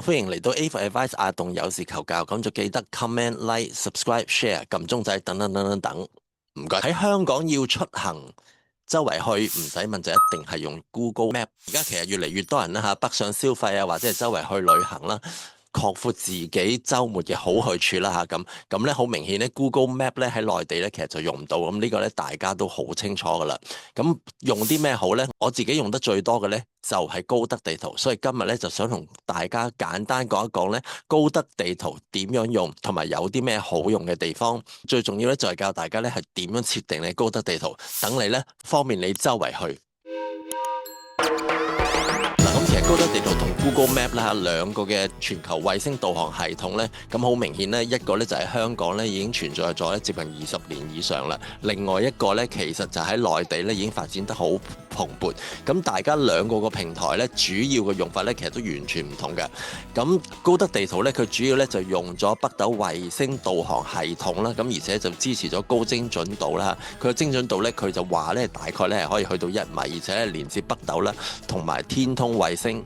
歡迎嚟到 A for Advice 阿棟有事求教，咁就記得 comment、like、subscribe、share、撳鐘仔等等等等等，唔該。喺香港要出行，周圍去唔使問就一定係用 Google Map。而家其實越嚟越多人啦嚇，北上消費啊，或者係周圍去旅行啦，擴闊自己週末嘅好去處啦嚇。咁咧好明顯咧，Google Map 咧喺內地咧其實就用唔到，咁呢個咧大家都好清楚噶啦。咁用啲咩好咧？我自己用得最多嘅咧就係高德地圖，所以今日咧就想同大家簡單講一講咧高德地圖點樣用，同埋有啲咩好用嘅地方。最重要咧就係教大家咧係點樣設定你高德地圖，等你咧方便你周圍去。咁其實高德地圖同 Google Map 啦兩個嘅全球衛星導航系統咧，咁好明顯咧，一個咧就喺香港咧已經存在咗接近20年以上啦，另外一個咧其實就喺內地咧已經發展得好蓬勃。咁大家兩個個平台咧主要嘅用法咧其實都完全唔同嘅。咁高德地圖咧佢主要咧就用咗北斗衛星導航系統啦，咁而且就支持咗高精準度啦。佢嘅精準度咧佢就話咧大概咧係可以去到1米，而且係連接北斗啦同埋天通衛星，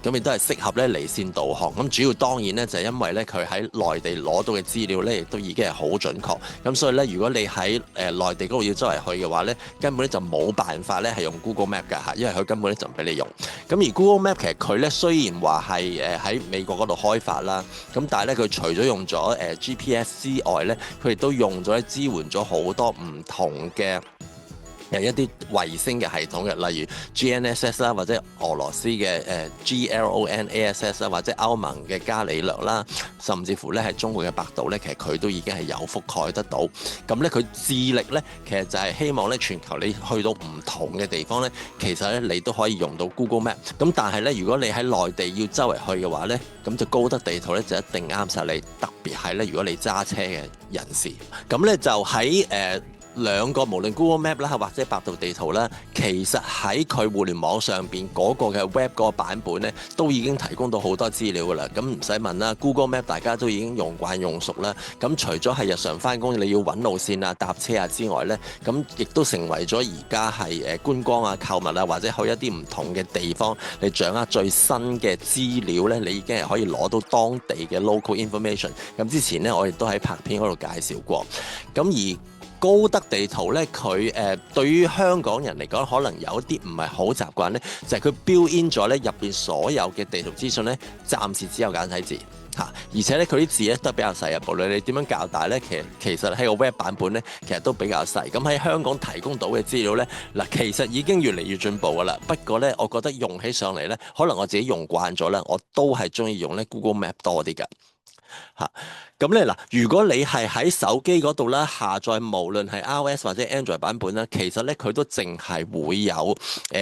咁亦都係適合咧離線導航。咁主要當然咧就係因為咧佢喺內地攞到嘅資料咧亦都已經係好準確。咁所以咧如果你喺內地嗰度要周圍去嘅話咧，根本咧就冇辦法咧係用 Google Map 㗎嚇，因為佢根本咧就唔俾你用。咁而 Google Map 其實佢咧雖然話係喺美國嗰度開發啦，咁但係咧佢除咗用咗GPS 之外咧，佢亦都用咗支援咗好多唔同嘅一啲衛星嘅系統嘅，例如 GNSS 啦，或者俄羅斯嘅GLONASS 啦，或者歐盟嘅伽利略啦，甚至乎咧係中國嘅百度咧，其實佢都已經係有覆蓋得到。咁咧佢致力咧，其實就係希望咧全球你去到唔同嘅地方咧，其實咧你都可以用到 Google Map。咁但係咧，如果你喺內地要周圍去嘅話咧，咁就高德地圖咧就一定啱晒你，特別係咧如果你揸車嘅人士。咁咧就喺兩個無論 Google Map 啦或者百度地圖啦，其實喺佢互聯網上邊嗰個嘅 Web 嗰個版本咧，都已經提供到好多資料噶啦。咁唔使問啦 ，Google Map 大家都已經用慣用熟啦。咁除咗係日常翻工你要揾路線啊、搭車啊之外咧，咁亦都成為咗而家係觀光啊、購物啊，或者去一啲唔同嘅地方，你掌握最新嘅資料咧，你已經係可以攞到當地嘅 local information。咁之前咧，我亦都喺拍片嗰度介紹過。咁而高德地圖咧，佢對於香港人嚟講，可能有啲唔係好習慣咧，就係佢 build in 咗咧入邊所有嘅地圖資訊咧，暫時只有簡體字嚇，而且咧佢啲字咧都比較細啊。無論你點樣較大咧，其實喺個 web 版本咧，其實都比較細。咁喺香港提供到嘅資料咧，嗱其實已經越嚟越進步噶啦。不過咧，我覺得用起上嚟咧，可能我自己用慣咗啦，我都係中意用咧 Google Map 多啲㗎嚇。咁咧嗱，如果你係喺手機嗰度啦下載，無論係 iOS 或者 Android 版本啦，其實咧佢都淨係會有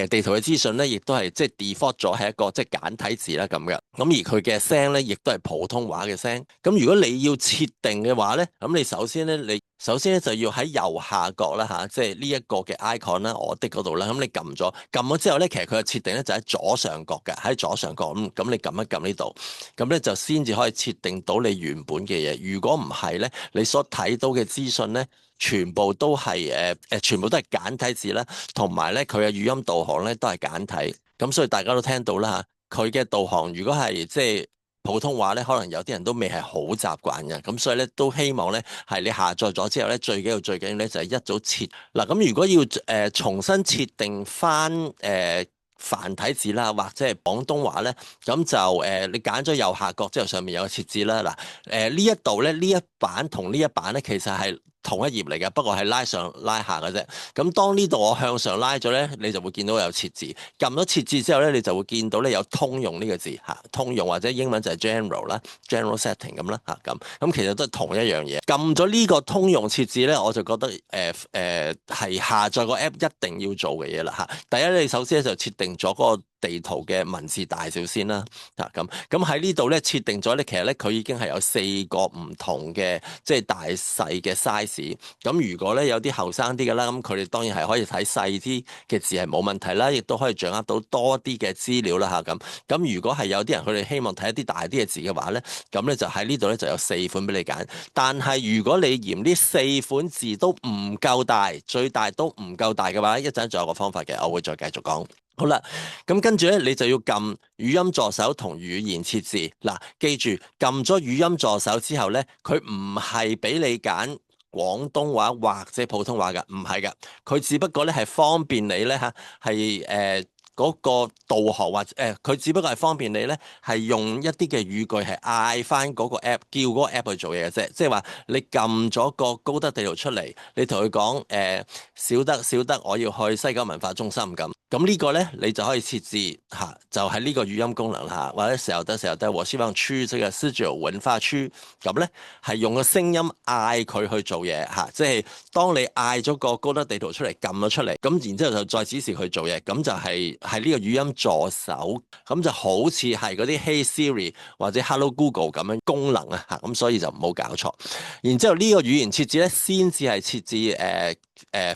地圖嘅資訊咧，亦都係即係 default 咗係一個即係簡體字啦咁嘅。咁而佢嘅聲咧，亦都係普通話嘅聲。咁如果你要設定嘅話咧，咁你首先咧就要喺右下角啦嚇，即係呢一個嘅 icon 啦，我的嗰度啦。咁你撳咗之後咧，其實佢嘅設定咧就喺左上角嘅，喺左上角咁你撳一撳呢度，咁咧就先至可以設定到你原本嘅嘢。如果唔係咧，你所睇到嘅資訊咧，全部都係全部都係簡體字啦，同埋咧佢嘅語音導航咧都係簡體。咁所以大家都聽到啦嚇，佢嘅導航如果係即係普通話咧，可能有啲人都未係好習慣嘅。咁所以咧都希望咧係你下載咗之後咧，最緊要咧就係一早設嗱。咁如果要重新設定翻繁體字啦，或者係廣東話咧，咁就你揀咗右下角之後，上面有個設置啦。嗱呢一度咧，呢一版同呢一版咧，其實係同一頁嚟嘅，不過係拉上拉下嘅啫。咁當呢度我向上拉咗咧，你就會見到有設置。撳咗設置之後咧，你就會見到咧有通用呢個字嚇，通用或者英文就係 general 啦，general setting 咁啦嚇咁其實都係同一樣嘢。撳咗呢個通用設置咧，我就覺得係下載個 app 一定要做嘅嘢啦嚇。第一，你首先就設定咗嗰個地圖嘅文字大小先啦，咁喺呢度咧設定咗咧，其實咧佢已經係有4個唔同嘅即係大細嘅 size size。咁如果咧有啲後生啲嘅啦，咁佢哋當然係可以睇細啲嘅字係冇問題啦，亦都可以掌握到多啲嘅資料啦嚇咁。咁如果係有啲人佢哋希望睇一啲大啲嘅字嘅話咧，咁咧就喺呢度咧就有4款俾你揀。但係如果你嫌呢4款字都唔夠大，最大都唔夠大嘅話，一陣仲有個方法嘅，我會再繼續講。好啦，咁跟住咧，你就要撳語音助手同語言設置。嗱，記住撳咗語音助手之後咧，佢唔係俾你揀廣東話或者普通話㗎，唔係㗎，佢只不過咧係方便你咧嚇，係嗰個導航或者佢只不過係方便你咧，係用一啲嘅語句係嗌翻嗰個 app，叫嗰個 app 去做嘢嘅啫。即係話你撳咗個高德地圖出嚟，你同佢講小德，我要去西九文化中心咁。咁呢個咧，你就可以設置嚇，就係呢個語音功能嚇，或者時候得，我希望區即係獅子頭文化區，咁咧係用個聲音嗌佢去做嘢嚇，即係當你嗌咗個高德地圖出嚟，撳咗出嚟，咁然之後就再指示佢做嘢，咁就係呢個語音助手，咁就好似係嗰啲 Hey Siri 或者 Hello Google 咁樣功能啊嚇，咁所以就唔好搞錯。然之後呢個語言設置咧，先至係設置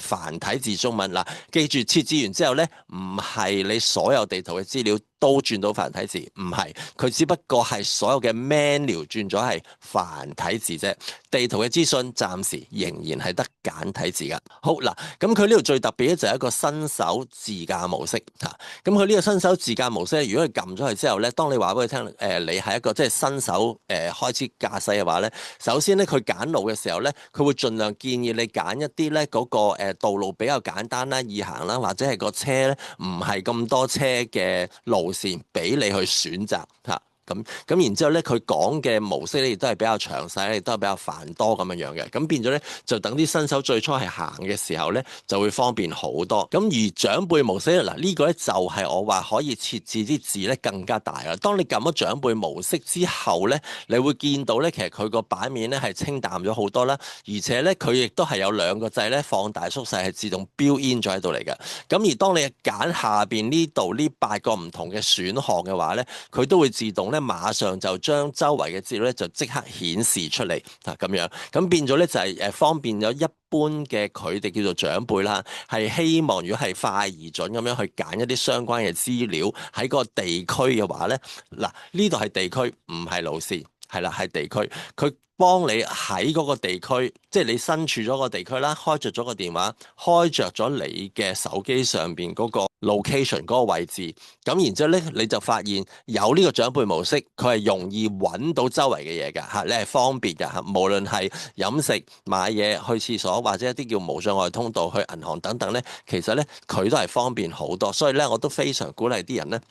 繁體字中文嗱，記住設置完之後咧，唔係你所有地圖嘅資料都轉到繁體字，唔係，佢只不過係所有嘅 menu 轉咗係繁體字啫。地圖嘅資訊暫時仍然係得簡體字噶。好嗱，咁佢呢度最特別咧就係一個新手自駕模式嚇。咁佢呢個新手自駕模式咧，如果佢撳咗佢之後咧，當你話俾佢聽你係一個即係新手開始駕駛嘅話咧，首先咧佢揀路嘅時候咧，佢會盡量建議你揀一啲咧嗰個道路比較簡單啦、易行啦，或者係個車咧唔係咁多車嘅路線俾你去選擇嚇。咁然之後咧，佢講嘅模式咧，亦都係比較詳細，亦都係比較繁多咁樣樣嘅。咁變咗咧，就等啲新手最初係行嘅時候咧，就會方便好多。咁而長輩模式咧，嗱呢個咧就係我話可以設置啲字咧更加大啦。當你撳咗長輩模式之後咧，你會見到咧，其實佢個版面咧係清淡咗好多啦，而且咧佢亦都係有2個掣咧放大縮細係自動 build in 咗喺度嚟嘅。咁而當你揀下邊呢度呢8個唔同嘅選項嘅話咧，佢都會自動咧馬上就將周圍嘅資料咧就即刻顯示出嚟咁樣，咁變咗咧就係方便咗一般嘅佢哋叫做長輩啦，係希望如果係快而準咁樣去揀一啲相關嘅資料喺個地區嘅話咧，嗱呢度係地區唔係路線，係啦係地區，佢幫你喺嗰個地區，即係你身處咗個地區啦，開着咗個電話，開着咗你嘅手機上邊嗰個 location 嗰個位置，咁然之後咧你就發現有呢個長輩模式，佢係容易揾到周圍嘅嘢㗎嚇，你係方便㗎嚇，無論係飲食、買嘢、去廁所或者一啲叫無障礙通道、去銀行等等咧，其實咧佢都係方便好多，所以咧我都非常鼓勵啲人咧。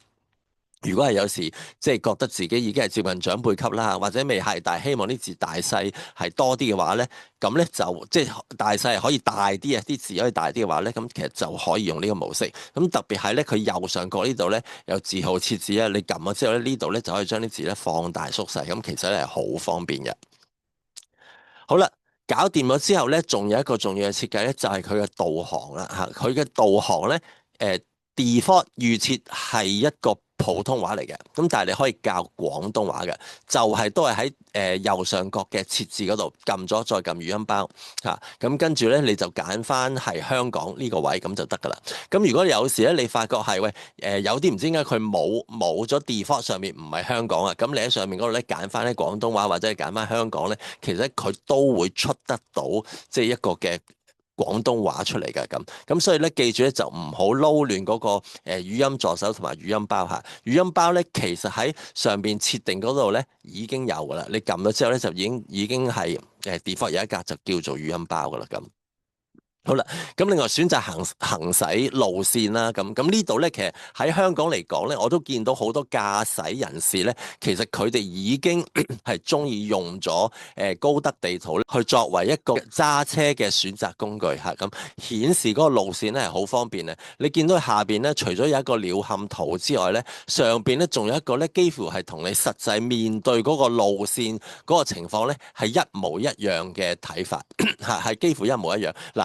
如果係有時即係覺得自己已經係接近長輩級啦，或者未係，但係希望啲字大細係多啲嘅話咧，咁咧就即係大細係可以大啲啊，啲字可以大啲嘅話咧，咁其實就可以用呢個模式。咁特別係咧，佢右上角呢度咧有字號設置啊，你撳咗之後咧，呢度咧就可以將啲字咧放大縮細，咁其實咧係好方便嘅。好啦，搞掂咗之後咧，仲有一個重要嘅設計咧，就係佢嘅導航啦嚇。佢嘅導航咧，default 預設係一個普通話嚟嘅，咁但係你可以教廣東話嘅，就係都係喺右上角嘅設置嗰度撳咗，再撳語音包嚇，咁跟住咧你就揀翻係香港呢個位咁就得噶啦。咁如果有時咧你發覺係有啲唔知點解佢冇咗 default 上面唔係香港啊，咁你喺上面嗰度咧揀翻咧廣東話或者係揀翻香港咧，其實佢都會出得到即係一個嘅廣東話出嚟嘅咁所以咧記住咧就唔好撈亂嗰個語音助手同埋語音包嚇。語音包咧其實喺上邊設定嗰度咧已經有噶啦，你撳咗之後咧就已經係default 有一格就叫做語音包噶啦咁。好啦，咁另外選擇行駛路線啦，咁呢度咧，其實喺香港嚟講咧，我都見到好多駕駛人士咧，其實佢哋已經係中意用咗高德地圖咧，去作為一個揸車嘅選擇工具嚇，咁顯示嗰個路線咧係好方便嘅。你見到下邊咧，除咗有一個鳥瞰圖之外咧，上邊咧仲有一個咧，幾乎係同你實際面對嗰個路線嗰個情況咧係一模一樣嘅睇法嚇，係幾乎一模一樣嗱。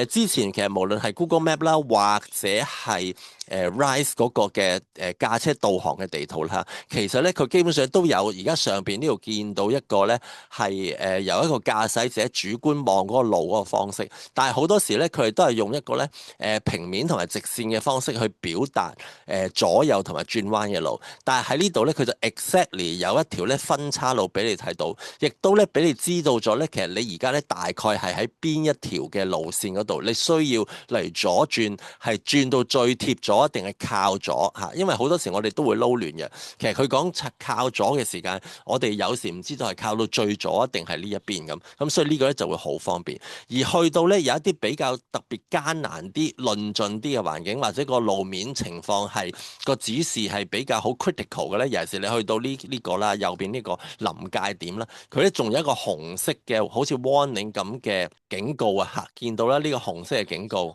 之前其實無論係 Google Map 啦，或者係 Rise 嗰個嘅駕車導航嘅地圖啦，其實咧佢基本上都有，而家上邊呢度見到一個咧係由一個駕駛者主觀望嗰個路嗰個方式，但係好多時咧佢哋都係用一個咧平面同埋直線嘅方式去表達左右同埋轉彎嘅路，但係喺呢度咧佢就 exactly 有一條咧分叉路俾你睇到，亦都咧俾你知道咗咧，其實你而家咧大概係喺邊一條嘅路線嗰度，你需要嚟左轉係轉到最貼咗定係靠左嚇？因為好多時我哋都會撈亂嘅。其實佢講靠左嘅時間，我哋有時唔知道係靠到最左定係呢一邊咁，所以呢個咧就會好方便。而去到咧有一啲比較特別艱難啲、論盡啲嘅環境，或者個路面情況係個指示係比較好 critical 嘅咧，尤其是你去到呢個啦，右邊呢個臨界點啦，佢咧仲有一個紅色嘅好似 warning 咁嘅警告啊嚇，見到啦呢個紅色嘅警告。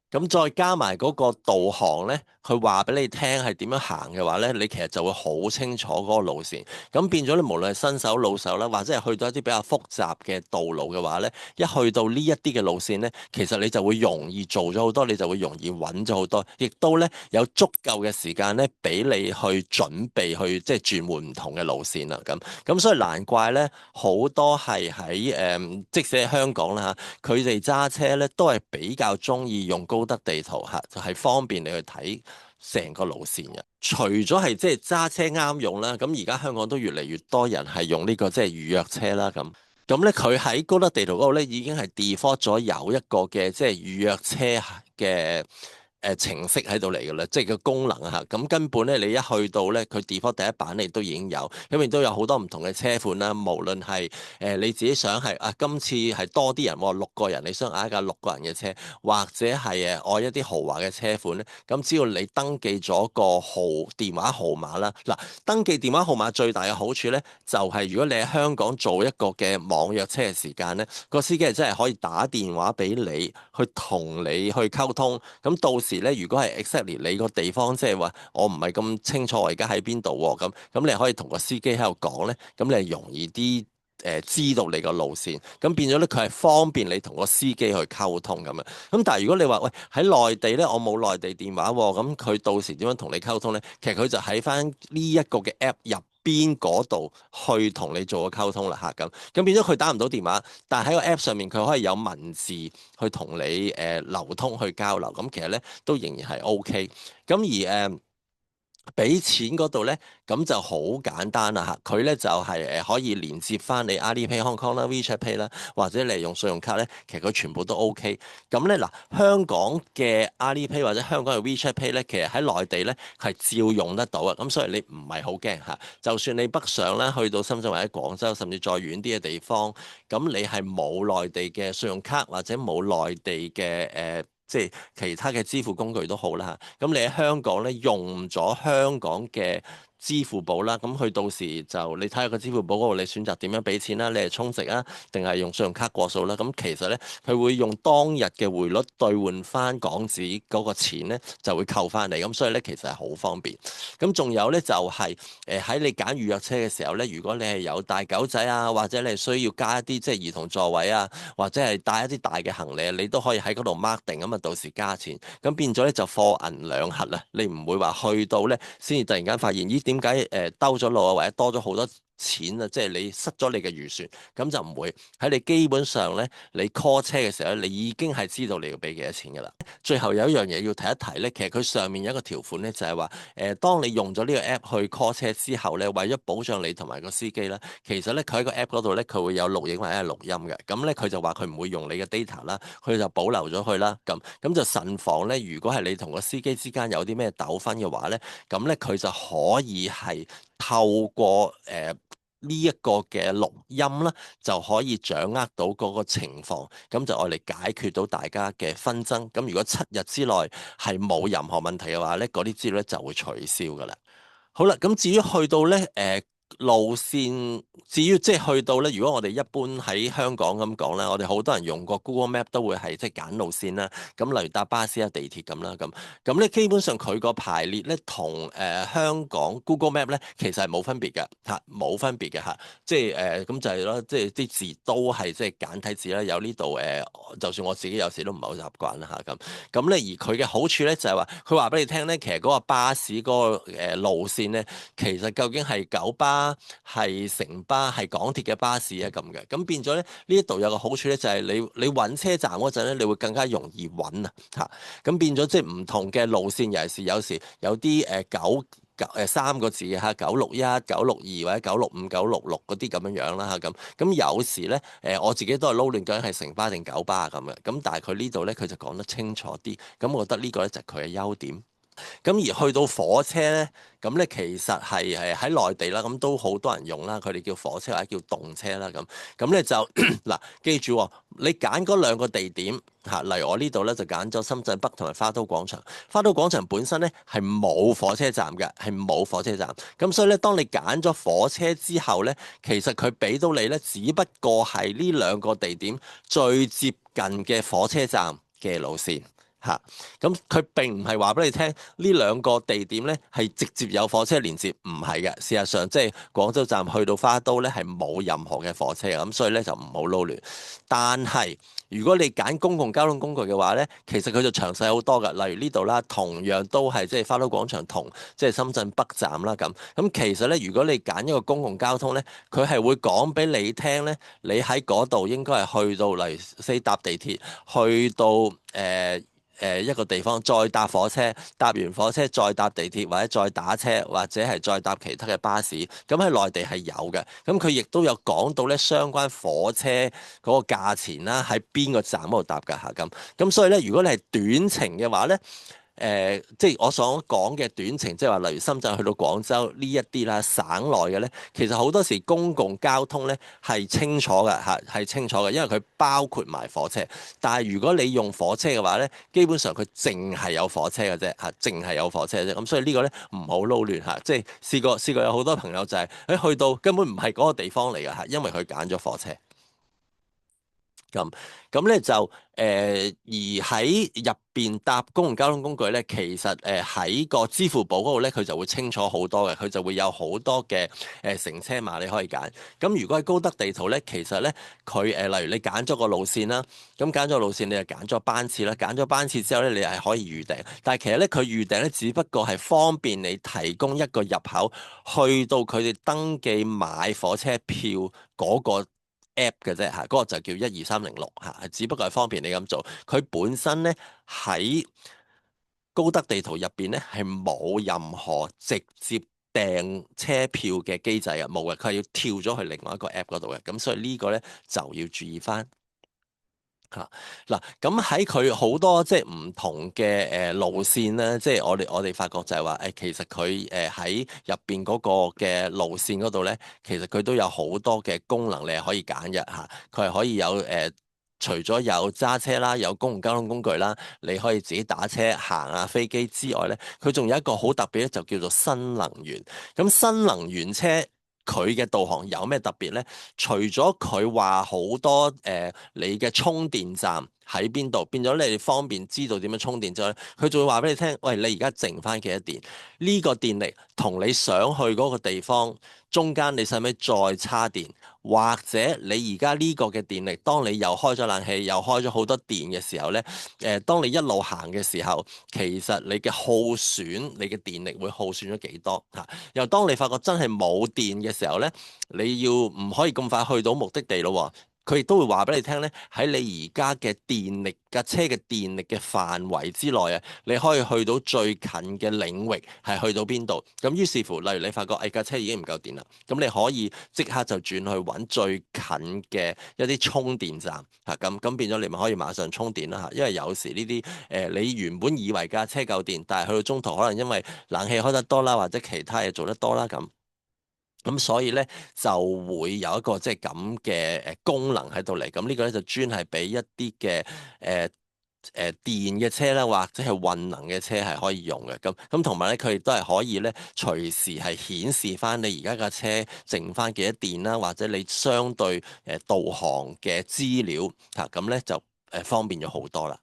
咁再加埋嗰個導航咧，佢話俾你聽係點樣行嘅話咧，你其實就會好清楚嗰個路線。咁變咗你無論係新手老手啦，或者係去到一啲比較複雜嘅道路嘅話咧，一去到呢一啲嘅路線咧，其實你就會容易做咗好多，你就會容易揾咗好多，亦都咧有足夠嘅時間咧俾你去準備去即係轉換唔同嘅路線啦。咁所以難怪咧好多係喺即使喺香港啦嚇，佢哋揸車咧都係比較中意用高德地圖嚇，就係方便你去睇成個路線嘅。除咗係即係揸車啱用啦，咁而家香港都越嚟越多人係用呢個即係預約車啦咁。咁咧佢喺高德地圖嗰度咧已經係 default 咗有一個嘅即係預約車嘅程式喺度嚟㗎啦，即係個功能啊嚇。咁根本咧你一去到咧，佢 default 第一版你都已經有，因為都有好多唔同嘅車款啦。無論係你自己想係今次係多啲人喎6個人，你想嗌一架6個人嘅車，或者係愛一啲豪華嘅車款咧，咁只要你登記咗個電話號碼啦，嗱，登記電話號碼最大嘅好處咧，就係如果你喺香港做一個嘅網約車嘅時間咧，個司機係真係可以打電話俾你，去同你去溝通，咁到時咧，如果係 exactly 你個地方，即係話我唔係咁清楚我而家喺邊度喎，咁你可以同個司機喺度講咧，咁你係容易啲知道你個路線，咁變咗咧佢係方便你同個司機去溝通咁樣。咁但係如果你話喂喺內地咧，我冇內地電話喎，咁佢到時點樣同你溝通咧？其實佢就喺翻呢一個嘅 app 入邊嗰度去同你做個溝通啦嚇，咁變咗佢打唔到電話，但係喺個 app 上面佢可以有文字去同你流通去交流，咁其實咧都仍然係 OK。咁而俾錢嗰度咧，咁就好簡單啦嚇，佢咧就係可以連接翻你 Alipay Hong Kong 啦、WeChat Pay 啦，或者你用信用卡咧，其實佢全部都 OK。咁咧嗱，香港嘅 Alipay 或者香港嘅 WeChat Pay 咧，其實喺內地咧係照用得到啊。咁所以你唔係好驚嚇，就算你北上啦，去到深圳或者廣州，甚至再遠啲嘅地方，咁你係冇內地嘅信用卡或者冇內地嘅即係其他嘅支付工具都好啦嚇，咁你喺香港咧用咗香港嘅支付寶啦，咁佢到時就你睇下個支付寶嗰度，你選擇點樣俾錢啦？你係充值啊，定係用信用卡過數啦？咁其實咧，佢會用當日嘅匯率兌換翻港紙嗰個錢咧，就會扣翻嚟。咁所以咧，其實係好方便。咁仲有咧，就係喺你揀預約車嘅時候咧，如果你係有帶狗仔啊，或者你係需要加一啲即係兒童座位啊，或者係帶一啲大嘅行李，你都可以喺嗰度 mark 定咁啊，到時加錢。咁變咗咧就貨銀兩核啦，你唔會話去到咧先至突然間發現咦，點解兜咗路啊，或者多咗好多錢啊，即係你失咗你嘅預算，咁就唔會喺你基本上咧，你 call 車嘅時候咧，你已經係知道你要俾幾多錢㗎啦。最後有一樣嘢要提一提咧，其實佢上面有一個條款咧，就係話當你用咗呢個 app 去 call 車之後咧，為咗保障你同埋個司機咧，其實咧佢喺個 app 嗰度咧，佢會有錄影或者係錄音嘅。咁咧佢就話佢唔會用你嘅 data 啦，佢就保留咗佢啦。咁就慎防咧，如果係你同個司機之間有啲咩糾紛嘅話咧，咁咧佢就可以係透過呢一個嘅錄音啦，就可以掌握到嗰個情況，咁就愛嚟解決到大家嘅紛爭。咁如果7日之內係冇任何問題嘅話咧，嗰啲資料咧就會取消噶啦。好啦，咁至於去到咧路線至於即係去到咧，如果我哋一般喺香港咁講咧，我哋好多人用過 Google Map 都會係即係揀路線啦。咁例如搭巴士啊、地鐵咁啦，咁咧基本上佢個排列咧同香港 Google Map 咧其實係冇分別嘅嚇，冇分別嘅嚇。即係咁就係咯，即係啲字都係即係簡體字啦。有呢度就算我自己有時都唔係好習慣啦嚇咁咧，而佢嘅好處咧就係話，佢話俾你聽咧，其實嗰個巴士嗰個路線咧，其實究竟係九巴、係城巴、係港鐵嘅巴士啊咁嘅。咁變咗咧，呢一度有個好處咧，就係你揾車站嗰陣咧，你會更加容易揾啊嚇。咁變咗即係唔同嘅路線，尤其是有時有啲三個字嘅嚇，961、962或者965、966嗰啲咁樣樣啦嚇咁有時咧我自己都係撈亂究竟係城巴定九巴咁嘅。咁但係佢呢度咧佢就講得清楚啲。咁我覺得呢個咧就係佢嘅優點。咁而去到火車咧，咁咧其實係喺內地啦，咁都好多人用啦，佢哋叫火車或者叫動車啦，咁咧就嗱，記住喎，你揀嗰兩個地點嚇，例如我呢度咧就揀咗深圳北同埋花都廣場。花都廣場本身咧係冇火車站嘅，係冇火車站。咁所以咧，當你揀咗火車之後咧，其實佢俾到你咧，只不過係呢兩個地點最接近嘅火車站嘅路線。嚇，咁佢並唔係話俾你聽呢兩個地點咧係直接有火車連接，唔係嘅。事實上，即係廣州站去到花都咧係冇任何嘅火車嘅，咁所以咧就唔好撈亂。但係如果你揀公共交通工具嘅話咧，其實佢就詳細好多㗎。例如呢度啦，同樣都係即係花都廣場同即係深圳北站啦咁其實咧，如果你揀一個公共交通咧，佢係會講俾你聽咧，你喺嗰度應該係去到例如4搭地鐵去到一個地方，再搭火車，搭完火車再搭地鐵，或者再打車，或者係再搭其他嘅巴士。咁喺內地係有嘅。咁佢亦都有講到咧相關火車嗰個價錢啦，喺邊個站嗰度搭㗎嚇咁所以咧，如果你係短程嘅話咧。即係我所講嘅短程，即係話例如深圳去到廣州呢一啲啦，省內嘅咧，其實好多時公共交通咧係清楚嘅嚇，係清楚嘅，因為佢包括埋火車。但係如果你用火車嘅話咧，基本上佢淨係有火車嘅啫嚇，淨係有火車嘅啫。咁所以個呢個咧唔好撈亂嚇，即係試過有好多朋友就係去到根本唔係嗰個地方嚟嘅嚇，因為佢揀咗火車。咁咧就而喺入邊搭公共交通工具咧，其實喺個支付寶嗰度咧，佢就會清楚好多嘅，佢就會有好多嘅乘車碼你可以揀。咁如果喺高德地圖咧，其實咧佢例如你揀咗個路線啦，咁揀咗路線你就揀咗班次啦，揀咗班次之後咧，你係可以預訂。但係其實咧佢預訂咧，只不過係方便你提供一個入口，去到佢哋登記買火車票嗰個 app 嘅啫嚇，嗰個就叫12306嚇，只不過係方便你咁做。佢本身咧喺高德地圖入邊咧係冇任何直接訂車票嘅機制啊，冇嘅，佢係要跳咗去另外一個 app 嗰度嘅。咁所以呢個咧就要注意翻。嚇嗱，咁喺佢好多即係唔同嘅路線咧，即係我哋發覺就係話其實佢喺入邊嗰個嘅路線嗰度咧，其實佢都有好多嘅功能你係可以揀嘅嚇，佢係可以有除咗有揸車啦，有公共交通工具啦，你可以自己打車行啊飛機之外咧，佢仲有一個好特別咧，就叫做新能源。咁新能源車佢嘅導航有咩特別咧？除咗佢話好多你嘅充電站喺邊度，變咗你哋方便知道點樣充電之外咧，佢仲會話俾你聽，喂，你而家剩翻幾多電？呢個電力同你想去嗰個地方中間，你使唔使再叉電？或者你而家呢個嘅電力，當你又開咗冷氣，又開咗好多電嘅時候咧，當你一路行嘅時候，其實你嘅耗損，你嘅電力會耗損咗幾多嚇？又當你發覺真係冇電嘅時候咧，你要唔可以咁快去到目的地咯？佢亦都會話俾你聽咧，喺你而家嘅電力架車嘅電力嘅範圍之內啊，你可以去到最近嘅領域係去到邊度？咁於是乎，例如你發覺架車已經唔夠電啦，咁你可以即刻就轉去揾最近嘅一啲充電站嚇，咁變咗你咪可以馬上充電啦嚇。因為有時呢啲你原本以為架車夠電，但係去到中途可能因為冷氣開得多啦，或者其他嘢做得多啦咁所以咧就會有一個即係咁嘅功能喺度嚟，咁呢個咧就專係俾一啲嘅電嘅車啦，或者係混能嘅車係可以用嘅。咁同埋咧，佢亦都係可以咧隨時係顯示翻你而家架車剩翻幾多電啦，或者你相對導航嘅資料嚇，咁咧就方便咗好多啦。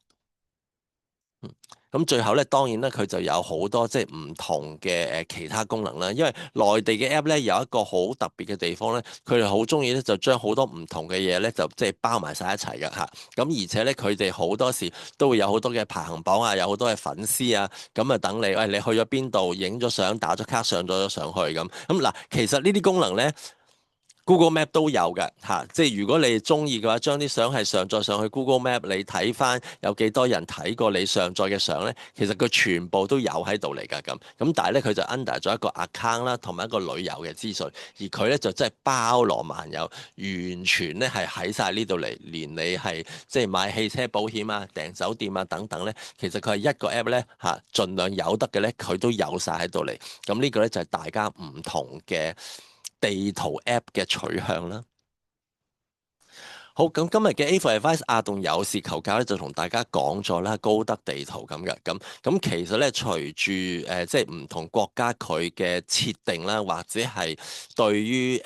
咁最後咧，當然咧，佢就有好多即係唔同嘅其他功能啦。因為內地嘅 app 咧有一個好特別嘅地方咧，佢哋好中意咧就將好多唔同嘅嘢咧就即係包埋晒一齊嘅嚇。咁而且咧，佢哋好多時都會有好多嘅排行榜啊，有好多嘅粉絲啊，咁啊等你，喂，你去咗邊度，影咗相，打咗卡，上咗上去咁。咁嗱，其實呢啲功能咧，Google Map 都有嘅嚇，即係如果你中意嘅話，將啲相係上載上去 Google Map，你睇翻有幾多人睇過你上載嘅相咧，其實佢全部都有喺度嚟㗎咁。咁但係咧，佢就 under 咗一個 account 啦，同埋一個旅遊嘅資訊，而佢咧就真係包羅萬有，完全咧係喺晒呢度嚟，連你係即係買汽車保險啊、訂酒店啊等等咧，其實佢係一個 app 咧嚇，盡量有得嘅咧，佢都有晒喺度嚟。咁呢個咧就係大家唔同嘅地圖 App 嘅取向啦。好，咁今日嘅 A for Advice 阿棟有事求教咧，就同大家講咗啦，高德地圖咁嘅。咁其實咧，隨住即係唔同國家佢嘅設定啦，或者係對於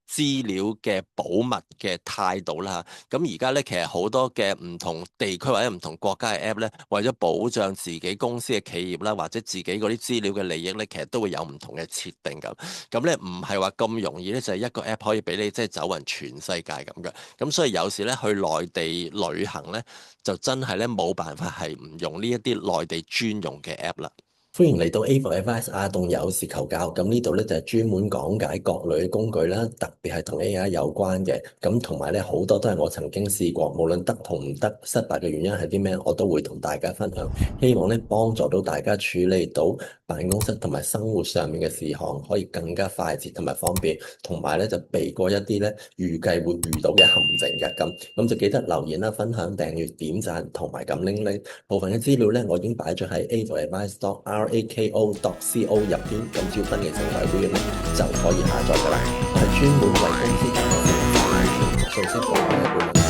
資料嘅保密嘅態度啦，咁而家咧，其實好多嘅唔同地區或者唔同國家嘅 app 咧，為咗保障自己公司嘅企業啦，或者自己嗰啲資料嘅利益咧，其實都會有唔同嘅設定咁。咁咧唔係話咁容易咧，就係一個 app 可以俾你即係走勻全世界咁嘅。咁所以有時咧去內地旅行咧，就真係咧冇辦法係唔用呢一啲內地專用嘅 app 啦。歡迎嚟到 A for Advice 阿棟有事求教，咁呢度咧就係專門講解各類工具啦，特別係同 AI 有關嘅，咁同埋咧好多都係我曾經試過，無論得同唔得，失敗嘅原因係啲咩，我都會同大家分享，希望咧幫助到大家處理到辦公室同埋生活上面嘅事項，可以更加快捷同埋方便，同埋咧就避過一啲咧預計會遇到嘅陷阱嘅，咁就記得留言啦、分享、訂閱、點讚同埋撳鈴鈴，部分嘅資料咧我已經擺咗喺 A for Advice.rako.co 入邊，咁只要登記成為會員咧就可以下載噶啦。我係專門為公司提供嘅信息保護嘅顧問。